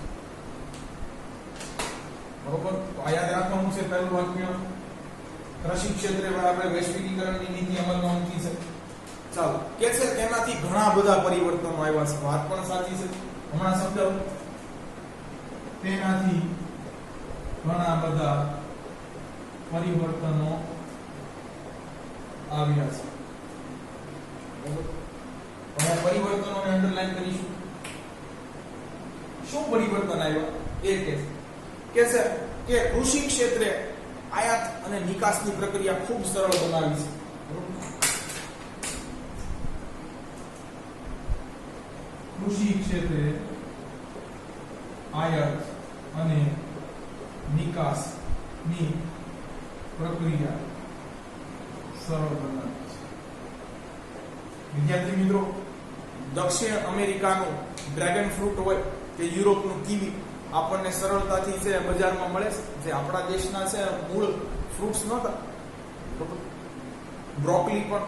S1: બરોબર, તો આ યાદ રાખવાનું છે. પહેલું વાક્ય કૃષિ ક્ષેત્રે આપણે વૈશ્વિકીકરણની નીતિ અમલમાં મૂકી છે. ચાલો, કે છે તેનાથી ઘણા બધા પરિવર્તનો આવ્યા છે. વાત પણ સાચી છે. હમણાં સમજાવું. તેનાથી ઘણા બધા પરિવર્તનો આવ્યા છે. બરાબર, પરિવર્તનોને અંડરલાઈન કરીશું. શું પરિવર્તન આવ્યા એ કે છે કે કૃષિ ક્ષેત્રે આયાત અને નિકાસની પ્રક્રિયા ખૂબ સરળ બનાવી છે. કૃષિ ક્ષેત્રે આયાત અને નિકાસની પ્રક્રિયા સરળ બનાવી છે. વિદ્યાર્થી મિત્રો, દક્ષિણ અમેરિકાનું ડ્રેગન ફ્રૂટ હોય કે યુરોપનું કીવી આપણને સરળતાથી છે બજારમાં મળે છે. જે આપણા દેશના છે મૂળ ફ્રૂટ્સ નહોતા. બ્રોકલી પણ.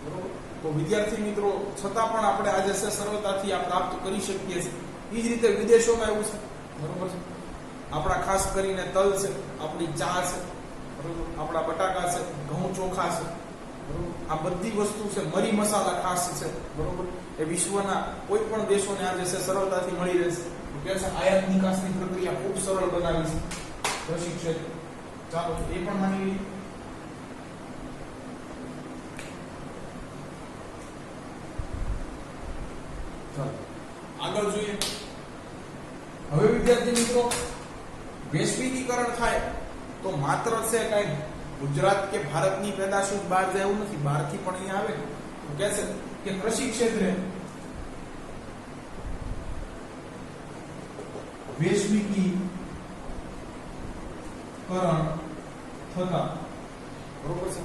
S1: બરોબર, તો વિદ્યાર્થી મિત્રો છતાં પણ આપણે આજે છે સરળતાથી આ પ્રાપ્ત કરી શકીએ છીએ. એ જ રીતે વિદેશોમાં એવું છે. બરોબર છે. આપણા ખાસ કરીને તલ છે, આપણી ચા છે, બરોબર, આપણા બટાકા છે, ઘઉં ચોખા છે, બરોબર, આ બધી વસ્તુ છે, મરી મસાલા ખાસ છે, બરોબર, એ વિશ્વના કોઈ પણ દેશોને આજે છે સરળતાથી મળી રહેશે. કે છે આયાત નિકાસની પ્રક્રિયા ખૂબ સરળ બનાવી છે કૃષિ ક્ષેત્રે. ચાલો એ પણ માની લઈએ. ચાલો આગળ જોઈએ. હવે વિદ્યાર્થી મિત્રો, વૈશ્વિકીકરણ થાય તો માત્ર છે કઈ ગુજરાત કે ભારતની પેદાશો બહાર જાય એવું નથી. બહારથી પણ અહીંયા આવે. તો કે છે કે કૃષિ ક્ષેત્રે વૈશ્વિકીકરણ થતા, બરોબર છે,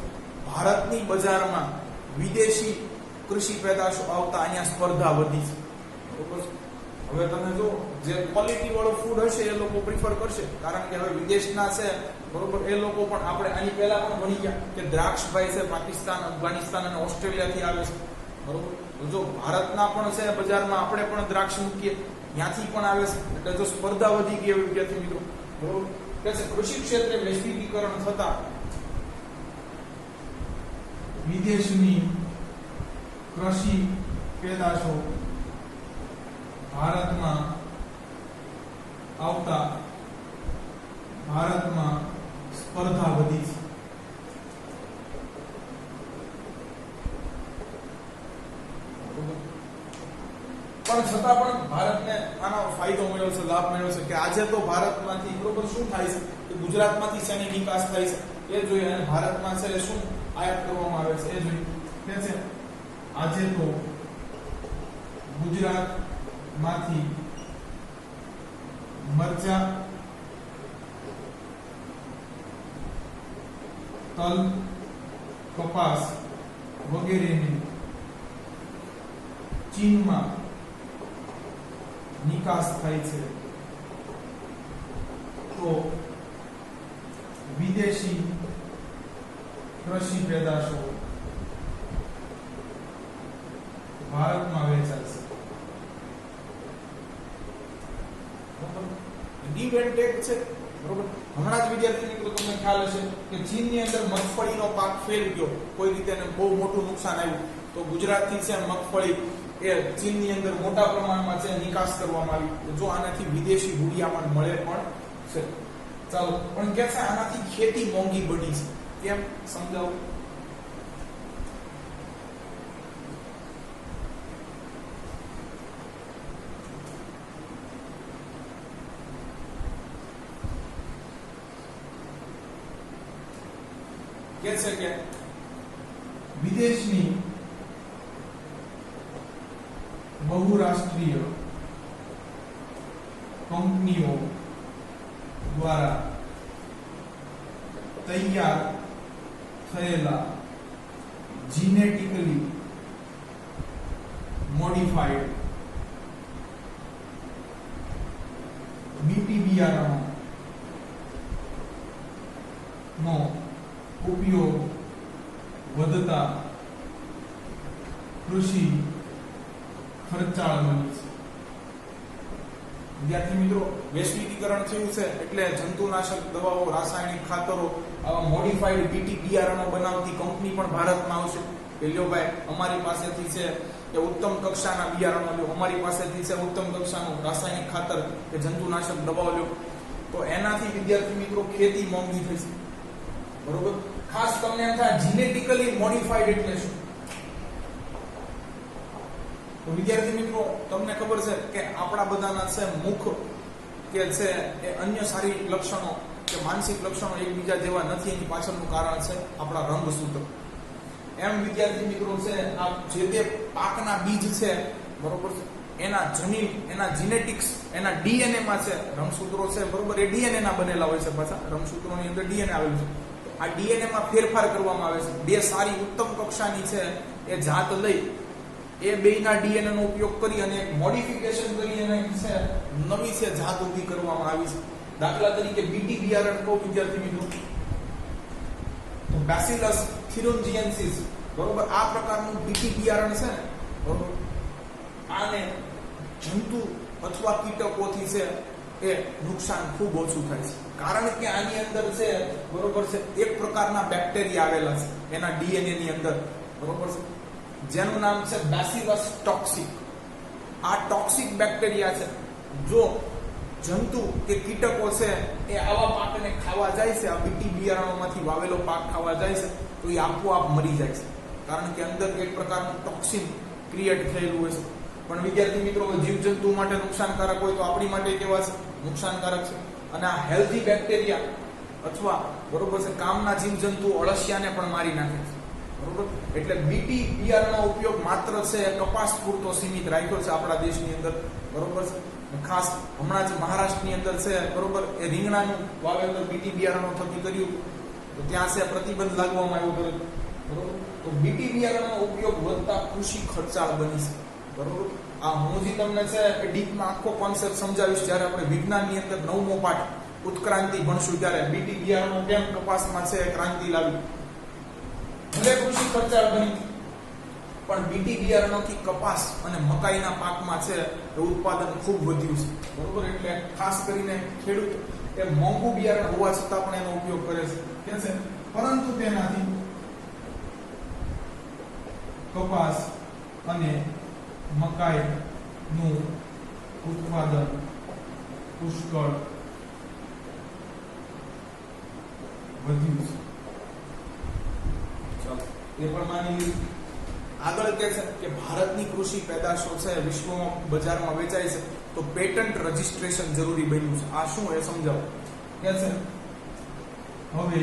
S1: ભારતની બજારમાં વિદેશી કૃષિ પેદાશો આવતા અહીંયા સ્પર્ધા વધી છે. બરોબર છે. હવે તમે જો જે ક્વોલિટી વાળું ફૂડ હશે એ લોકો પ્રિફર કરશે, કારણ કે હવે વિદેશના છે, બરોબર, એ લોકો પણ આપણે આની પહેલા પણ ભણી ગયા કે દ્રાક્ષભાઈ છે પાકિસ્તાન, અફઘાનિસ્તાન અને ઓસ્ટ્રેલિયાથી આવે છે. બરોબર, તો જો ભારતના પણ છે બજારમાં આપણે પણ દ્રાક્ષ મૂકીએ, ત્યાંથી પણ આવે છે. એટલે જો સ્પર્ધા વધી ગઈ એવી વિદ્યાર્થી મિત્રો, બરોબર, કે છે કૃષિ ક્ષેત્રે વૈશ્વિકીકરણ થતા વિદેશની કૃષિ પેદાશો ભારતમાં આવતા ભારતમાં સ્પર્ધા વધી છે. પણ છતાં પણ ભારતને આનો ફાયદો મળ્યો છે, લાભ મળ્યો છે કે આજે તો ભારતમાંથી, બરોબર, શું થાય છે કે ગુજરાતમાંથી શેની નિકાસ થાય છે એ જોઈએ, અને ભારતમાં છે શું આયાત કરવામાં આવે છે એ જોઈએ. કે છે આજે તો ગુજરાતમાંથી મરચા, તલ, કપાસ વગેરેની ચીનમાં નિકાસ થાય છે. તો વિદેશી કૃષિ પેદાશો ભારતમાં વેચાય છે. ગીવ એન્ડ ટેક છે. બરોબર, હમણાં જ વિદ્યાર્થી મિત્રો તમને ખ્યાલ હશે કે ચીનની અંદર મગફળીનો પાક ફેલ ગયો, કોઈ રીતે એને બહુ મોટું નુકસાન આવ્યું. તો ગુજરાતથી છે મગફળી એ ચીનની અંદર મોટા પ્રમાણમાં છે નિકાસ કરવામાં આવી. જો આનાથી વિદેશી હુડિયામણ મળે પણ છે. ચાલો, પણ કે છે આનાથી ખેતી મોંઘી બની છે. કેમ સમજાવું? કે છે કે વિદેશની બહુરાષ્ટ્રીય કંપનીઓ દ્વારા તૈયાર થયેલા જીનેટિકલી મોડિફાઈડ બીટી બિયારણો નો ઉપયોગ વધતા કૃષિ ખર્ચાળ બની છે. વિદ્યાર્થી મિત્રો, વૈશ્વિકીકરણ થયું છે એટલે જંતુનાશક દવાઓ, રાસાયણિક ખાતરો, આવા મોડિફાઈડ બીટી બિયારણો બનાવતી કંપની પણ ભારતમાં આવશે. કે લ્યો ભાઈ, અમારી પાસેથી છે કે ઉત્તમ કક્ષાના બિયારણો લ્યો, અમારી પાસેથી છે ઉત્તમ કક્ષાનું રાસાયણિક ખાતર કે જંતુનાશક દવાઓ લ્યો. તો એનાથી વિદ્યાર્થી મિત્રો ખેતી મોંઘી થશે. બરોબર? ખાસ તમને એમ થાય જીનેટિકલી મોડિફાઈડ એટલે શું? તો વિદ્યાર્થી મિત્રો, તમને ખબર છે કે આપણા બધાના છે મુખ કે છે એ અન્ય શારીરિક લક્ષણો કે માનસિક લક્ષણો એકબીજા જેવા નથી. એની પાછળનું કારણ છે આપણા રંગસૂત્ર. એમ વિદ્યાર્થી મિત્રો છે આ જે તે પાકના બીજ છે, બરોબર છે, એના જનીન, એના જીનેટિક્સ, એના ડીએનએ માં છે રંગસૂત્રો છે, બરોબર? એ ડીએનએ ના બનેલા હોય છે. પાછા રંગસૂત્રોની અંદર ડીએનએ આવેલું છે. આ ડીએનએ માં ફેરફાર કરવામાં આવે છે. બે સારી ઉત્તમ કક્ષાની છે એ જાત લઈ એ બેયના ડીએનએ નો ઉપયોગ કરી અને મોડિફિકેશન કરી અને છે નવી છે જાત ઊભી કરવામાં આવી છે. દાખલા તરીકે બીટી બિયારણ કહો વિદ્યાર્થી મિત્રો, તો બેસિલસ થ્યુરિન્જીએન્સિસ, બરોબર, આ પ્રકારનું બીટી બિયારણ છે ને, બરોબર, આને જંતુ અથવા કીટકોથી છે એ નુકસાન ખૂબ ઓછું થાય છે. કારણ કે આની અંદર છે, બરોબર છે, એક પ્રકારના બેક્ટેરિયા આવેલા છે એના ડીએનએ ની અંદર, બરોબર છે, જેનું નામ છે બેસિલસ ટોક્સિક. આ ટોક્સિક બેક્ટેરિયા છે, જો જંતુ કે કીટકો છે એ આવા પાકને ખાવા જાય છે, આ બીટી બિયારણોમાંથી વાવેલો પાક ખાવા જાય છે, તો એ આપોઆપ મરી જાય છે. કારણ કે અંદર એક પ્રકારનું ટોક્સિન ક્રિએટ થયેલું હોય છે. પણ વિદ્યાર્થી મિત્રો, જીવજંતુ માટે નુકસાનકારક હોય તો આપણી માટે કેવા છે? નુકસાનકારક છે. અને આ હેલ્ધી બેક્ટેરિયા અથવા, બરોબર છે, કામના જીવજંતુ અળસિયાને પણ મારી નાખે છે. બરોબર? એટલે બીટી બિયારણનો ઉપયોગ માત્ર છે કપાસ પૂરતો સીમિત રાખ્યો છે આપણા દેશની અંદર, બરોબર છે. ખાસ હમણાં જ મહારાષ્ટ્રની અંદર છે, બરોબર, એ રીંગણાનું વાવેતર બીટી બિયારણો થકી કર્યું, તો ત્યાં છે પ્રતિબંધ લાગવામાં આવ્યો, બરોબર. તો બીટી બિયારણનો ઉપયોગ વધતા કૃષિ ખર્ચાળ બની છે, બરોબર. આ હું જે તમને છે કે ડીપમાં આખો કોન્સેપ્ટ સમજાવીશ જ્યારે આપણે વિજ્ઞાનની અંદર 9મો પાઠ ઉત્ક્રાંતિ ભણશું ત્યારે બીટી બિયારણો કેમ કપાસમાં છે ક્રાંતિ લાવી. ભલે કૃષિ ખર્ચાળ બની, પણ બીટી બિયારણોથી કપાસ અને મકાઈના પાકમાં છે એ ઉત્પાદન ખૂબ વધ્યું છે, બરોબર. એટલે ખાસ કરીને ખેડૂત એ મોંઘું બિયારણ હોવા છતાં પણ એનો ઉપયોગ કરે છે, કે છે, પરંતુ તેનાથી કપાસ અને મકાઈનું ઉત્પાદન પુષ્કળ વધ્યું છે. ચાલો, એ પણ માની લીધું. આગળ કે છે કે ભારતની કૃષિ પેદાશો છે વિશ્વમાં બજારમાં વેચાય છે તો પેટન્ટ રજીસ્ટ્રેશન જરૂરી બન્યું છે. આ શું એ સમજાવો. કે છે હવે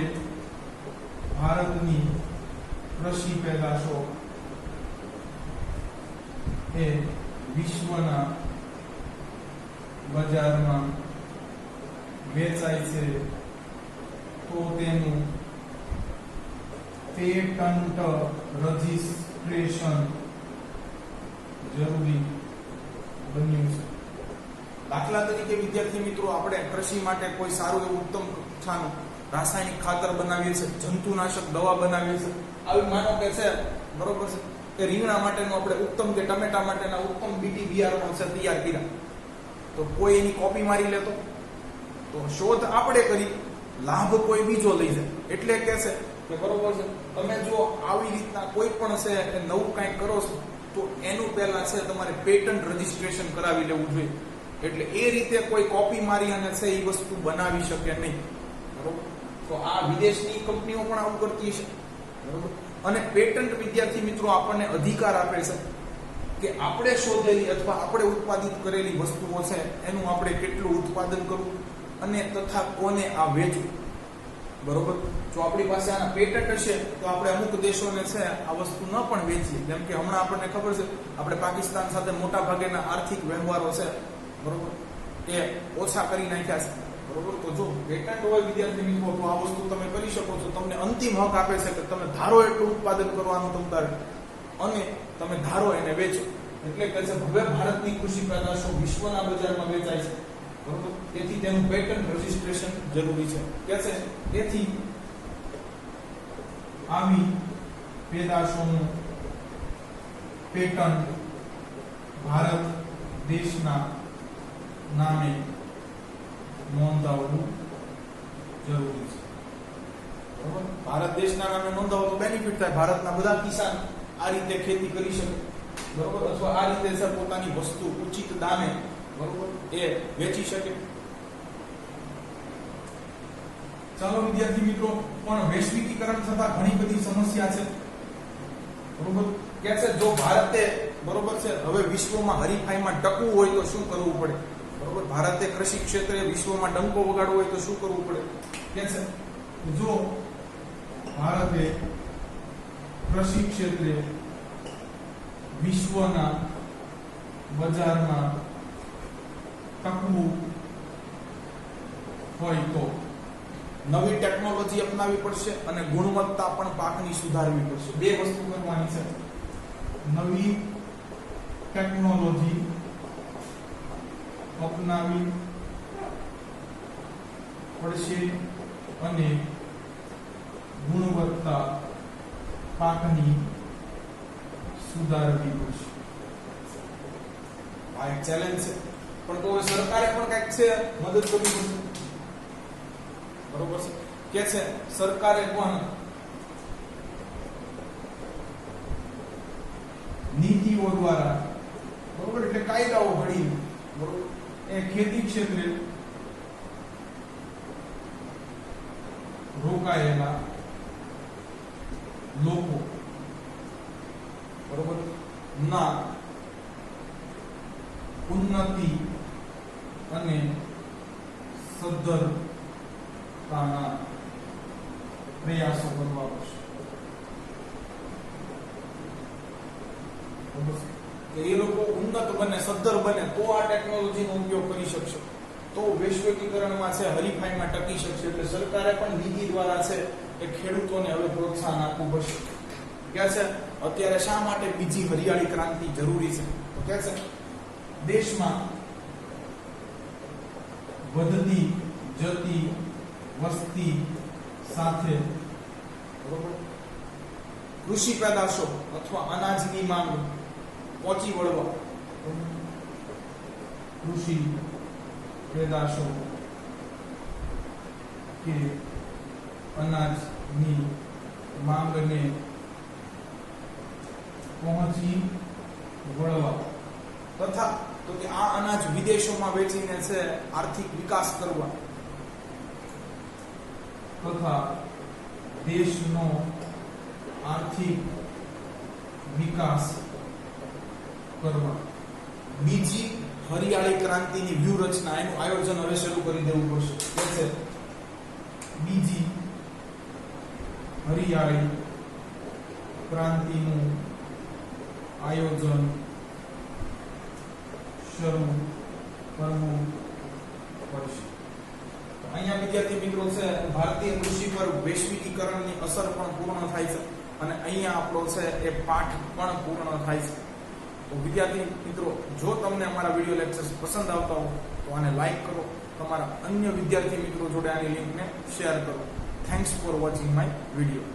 S1: ભારતની કૃષિ પેદાશો એ વિશ્વના બજારમાં વેચાય છે તો તેનું પેટન્ટ રજીસ્ટ્રેશન જરૂરી બન્યું છે. દાખલા તરીકે વિદ્યાર્થી મિત્રો, આપણે કૃષિ માટે કોઈ સારું એવું ઉત્તમ કક્ષાનું રાસાયણિક ખાતર બનાવીએ છીએ, જંતુનાશક દવા બનાવીએ છીએ, આવી માનો કે છે, બરોબર છે, કે રીંગણા માટેનું આપણે ઉત્તમ કે ટમેટા માટેના ઉત્તમ બીટી બિયારણો છે તૈયાર કર્યા, તો કોઈ એની કોપી મારી લેતો, તો શોધ આપણે કરી, લાભ કોઈ બીજો લઈ જાય. એટલે કે છે કે બરોબર છે, તમે જો આવી રીતના કોઈ પણ છે એ નવું કંઈક કરો છો તો એનું પહેલા છે તમારે પેટન્ટ રજીસ્ટ્રેશન કરાવી લેવું જોઈએ. એટલે એ રીતે કોઈ કોપી મારી અને છે એ વસ્તુ બનાવી શકે નહીં, બરોબર. તો આ વિદેશની કંપનીઓ પણ આવું કરતી છે, બરોબર. અને પેટન્ટ વિદ્યાર્થી મિત્રો આપણને અધિકાર આપે છે કે આપણે શોધેલી અથવા આપણે ઉત્પાદિત કરેલી વસ્તુઓ છે એનું આપણે કેટલું ઉત્પાદન કરવું અને તથા કોને આ વેચવું. બરોબર. જો આપણી પાસે આના પેટન્ટ હશે તો આપણે અમુક દેશોને છે આ વસ્તુ ન પણ વેચીએ. જેમ કે હમણાં આપણને ખબર છે આપણે પાકિસ્તાન સાથે મોટા ભાગેના આર્થિક વ્યવહારો છે બરોબર એ ઓછા કરી નાખ્યા છે બરોબર. તો જો પેટન્ટ હોય વિદ્યાર્થી મિત્રો તો આ વસ્તુ તમે કરી શકો છો. તમને અંતિમ હક આપે છે કે તમે ધારો એટલું ઉત્પાદન કરવાનું તમારે અને તમે ધારો એને વેચો. એટલે કે છે હવે ભારતની કૃષિ પેદાશો વિશ્વના બજારમાં વેચાય છે બરોબર. તેથી તેનું પેટન્ટ રજિસ્ટ્રેશન જરૂરી છે. કે છે તેથી આવી પેદાશોનું પેટન્ટ ભારત દેશના નામે નોંધાવવું જરૂરી છે બરોબર. ભારત દેશના નામે નોંધાવો તો બેનિફિટ થાય. ભારતના બધા કિસાન આ રીતે ખેતી કરી શકે બરોબર, અથવા આ રીતે છે પોતાની વસ્તુ ઉચિત દામે બરોબર એ વેચી શકે. ચાલો વિદ્યાર્થી મિત્રો, પણ વૈશ્વિકીકરણ થતા ઘણી બધી સમસ્યા છે બરોબર. કે છે જો ભારતે બરોબર છે હવે વિશ્વમાં હરીફાઈમાં ટકવું હોય તો શું કરવું પડે બરોબર. ભારતે કૃષિ ક્ષેત્રે વિશ્વમાં ડંકો વગાડવો હોય તો શું કરવું પડે. કે છે જો ભારતે કૃષિ ક્ષેત્રે વિશ્વના બજારમાં ટકવું હોય તો નવી ટેકનોલોજી અપનાવવી પડશે અને ગુણવત્તા પણ પાકની સુધારવી પડશે. બે વસ્તુ કરવાની છે. નવી ટેકનોલોજી અપનાવી પડશે અને ગુણવત્તા પાકની સુધારવી પડશે. આ એક ચેલેન્જ છે, પણ તો સરકારે પણ કંઈક છે મદદ કરવી પડશે બરોબર છે. કે છે સરકારે પણ નીતિઓ દ્વારા બરોબર એટલે કાયદાઓ ઘડી બરોબર એ ખેતી ક્ષેત્રે રોકાયેલા લોકો બરોબર ના ઉન્નતિ અને સદ્ધરતાના પ્રયાસો કરવા પડશે. કે એ લોકો ઉન્નત બને, સદ્ધર બને તો આ ટેકનોલોજીનો ઉપયોગ કરી શકશે, તો વૈશ્વિકીકરણમાં છે હરીફાઈમાં ટકી શકશે. એટલે સરકારે પણ નીતિ દ્વારા છે એ ખેડૂતોને હવે પ્રોત્સાહન આપવું પડશે. કે છે અત્યારે શા માટે બીજી હરિયાળી ક્રાંતિ જરૂરી છે. તો કે છે દેશમાં વધતી જતી વસ્તી સાથે બરોબર કૃષિ પેદાશો અથવા અનાજની માંગ પહોંચી વળવા કૃષિ પેદાશો કે અનાજની માંગને પહોંચી વળવા તથા તો કે આ અનાજ વિદેશોમાં વેચીને છે આર્થિક વિકાસ કરવા તથા દેશનો આર્થિક વિકાસ કરવા બીજી હરિયાળી ક્રાંતિની વ્યૂહરચના એનું આયોજન હવે શરૂ કરી દેવું પડશે. કે છે બીજી હરિયાળી ક્રાંતિનું આયોજન શરૂ કરવું પડશે. અહીંયા વિદ્યાર્થી મિત્રો છે ભારતીય કૃષિ પર વૈશ્વિકીકરણની અસર પણ પૂર્ણ થાય છે અને અહીંયા આપણો છે એ પાઠ પણ પૂર્ણ થાય છે. તો વિદ્યાર્થી મિત્રો, જો તમને અમારા વિડીયો લેક્ચર્સ પસંદ આવતા હોય તો આને લાઈક કરો, તમારા અન્ય વિદ્યાર્થી મિત્રો જોડે આની લિંકને શેર કરો. Thanks for watching my video.